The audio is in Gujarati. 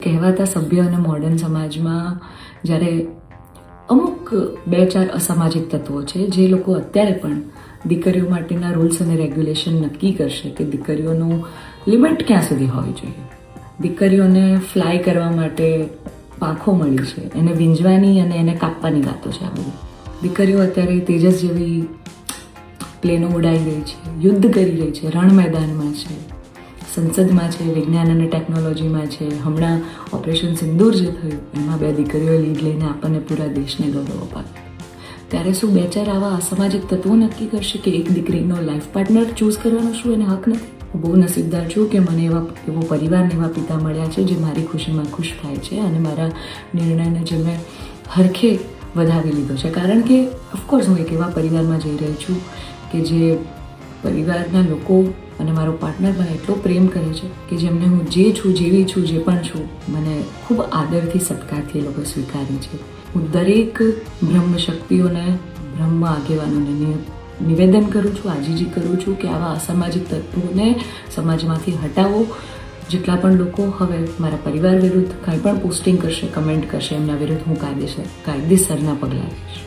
કહેવાતા સભ્ય અને મોડર્ન સમાજમાં જ્યારે અમુક 2-4 અસામાજિક તત્વો છે જે લોકો અત્યારે પણ દીકરીઓ માટેના રૂલ્સ અને રેગ્યુલેશન નક્કી કરશે કે દીકરીઓનું લિમિટ ક્યાં સુધી હોવી જોઈએ. દીકરીઓને ફ્લાય કરવા માટે પાંખો મળી છે, એને વીંજવાની અને એને કાપવાની વાતો છે. આ બધી દીકરીઓ અત્યારે તેજસ જેવી પ્લેનો ઉડાઈ રહી છે, યુદ્ધ કરી રહી છે, રણ મેદાનમાં છે, સંસદમાં છે, વિજ્ઞાન અને ટેકનોલોજીમાં છે. હમણાં ઓપરેશન સિંદૂર જે થયું એમાં 2 દીકરીઓ લીડ લઈને આપણને પૂરા દેશને ગૌરવ અપાવ્યું. ત્યારે શું 2-4 આવા અસામાજિક તત્વો નક્કી કરશે કે એક દીકરીનો લાઈફ પાર્ટનર ચૂઝ કરવાનો શું એને હક નથી? હું બહુ નસીબદાર છું કે મને એવો પરિવાર, એવા પિતા મળ્યા છે જે મારી ખુશીમાં ખુશ થાય છે અને મારા નિર્ણયને જે મેં હરખે વધાવી લીધો છે. કારણ કે ઓફકોર્સ હું એક એવા પરિવારમાં જઈ રહી છું કે જે પરિવારના લોકો અને મારો પાર્ટનર મને એટલો પ્રેમ કરે છે કે જેમને હું જે છું, જેવી છું, જે પણ છું, મને ખૂબ આદરથી, સત્કારથી એ લોકો સ્વીકારે છે. હું દરેક બ્રહ્મ શક્તિઓને, બ્રહ્મ આગેવાનોને નિવેદન કરું છું, આજીજી કરું છું કે આવા અસામાજિક તત્વોને સમાજમાંથી હટાવો. જેટલા પણ લોકો હવે મારા પરિવાર વિરુદ્ધ કંઈ પણ પોસ્ટિંગ કરશે, કમેન્ટ કરશે, એમના વિરુદ્ધ હું કાયદેસરના પગલાં લઈશ.